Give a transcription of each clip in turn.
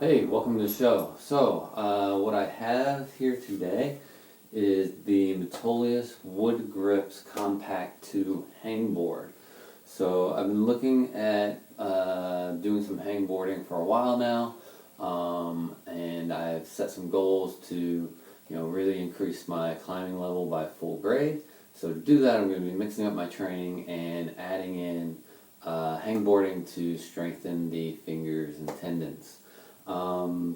Hey, welcome to the show. What I have here today is the Metolius Wood Grips Compact 2 Hangboard. So, I've been looking at doing some hangboarding for a while now, and I've set some goals to, really increase my climbing level by full grade. So, to do that, I'm going to be mixing up my training and adding in hangboarding to strengthen the fingers and tendons.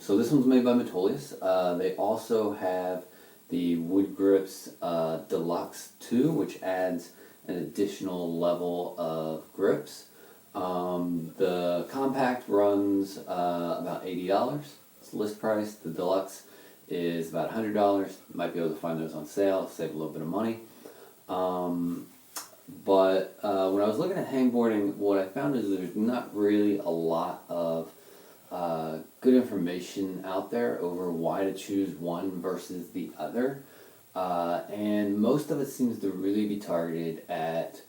So this one's made by Metolius. They also have the Wood Grips Deluxe 2, which adds an additional level of grips. The compact runs about $80. It's list price. The deluxe is about $100. Might be able to find those on sale, save a little bit of money. But when I was looking at hangboarding, what I found is there's not really a lot of good information out there over why to choose one versus the other, and most of it seems to really be targeted at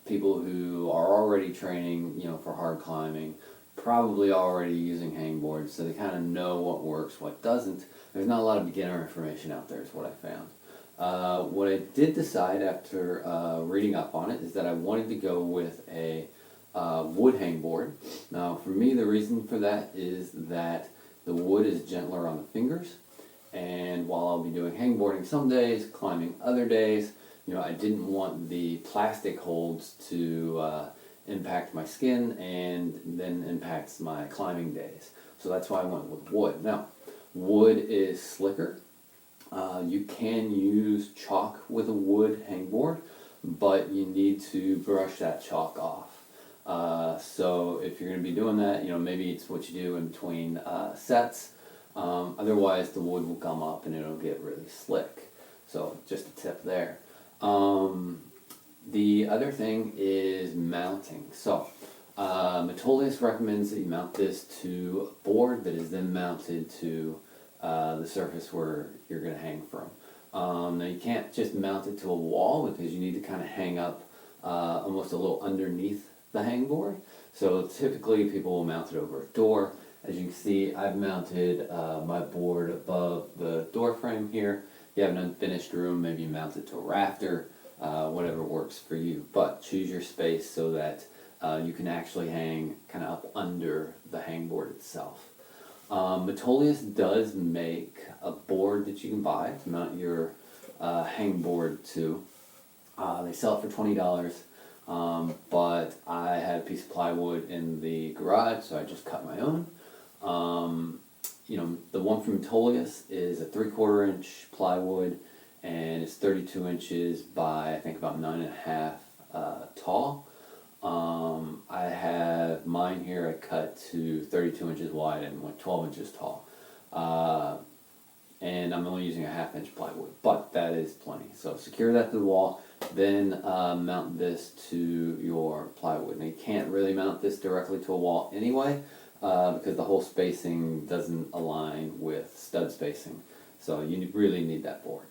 people who are already training, for hard climbing, probably already using hangboards, so they kind of know what works, what doesn't. There's not a lot of beginner information out there is what I found. What I did decide after reading up on it is that I wanted to go with a wood hangboard. Now, for me, the reason for that is that the wood is gentler on the fingers, and while I'll be doing hangboarding some days, climbing other days, I didn't want the plastic holds to impact my skin and then impacts my climbing days. So that's why I went with wood. Now, wood is slicker. You can use chalk with a wood hangboard, but you need to brush that chalk off. So if you're going to be doing that, maybe it's what you do in between sets. Otherwise, the wood will gum up and it'll get really slick. So just a tip there. The other thing is mounting. So Metolius recommends that you mount this to a board that is then mounted to the surface where you're going to hang from. Now you can't just mount it to a wall because you need to kind of hang up almost a little underneath the hangboard. So typically people will mount it over a door. As you can see, I've mounted my board above the door frame here. If you have an unfinished room, maybe you mount it to a rafter, whatever works for you. But choose your space so that you can actually hang kind of up under the hangboard itself. Metolius does make a board that you can buy to mount your hangboard to. They sell it for $20. But I had a piece of plywood in the garage, so I just cut my own. The one from Metolius is a 3/4 inch plywood, and it's 32 inches by, I think, about 9.5 tall. I have mine here, I cut to 32 inches wide and went 12 inches tall. And I'm only using a 1/2 inch plywood, but that is plenty. So secure that to the wall, then mount this to your plywood. Now you can't really mount this directly to a wall anyway, because the whole spacing doesn't align with stud spacing. So you really need that board.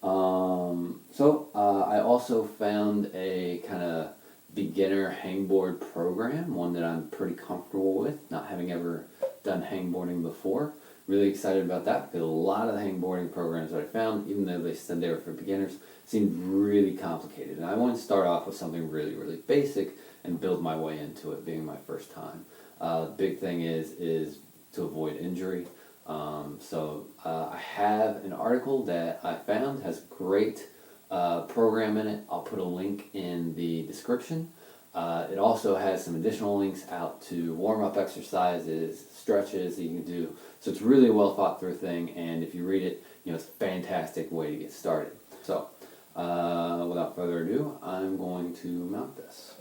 I also found a kind of beginner hangboard program, one that I'm pretty comfortable with, not having ever done hangboarding before. Really excited about that because a lot of the hangboarding programs that I found, even though they said they were for beginners, seemed really complicated. And I want to start off with something really, really basic and build my way into it, being my first time. The big thing is to avoid injury. I have an article that I found, has great program in it. I'll put a link in the description. It also has some additional links out to warm-up exercises, stretches that you can do. So it's really a well thought through thing, and if you read it, it's a fantastic way to get started. So without further ado, I'm going to mount this.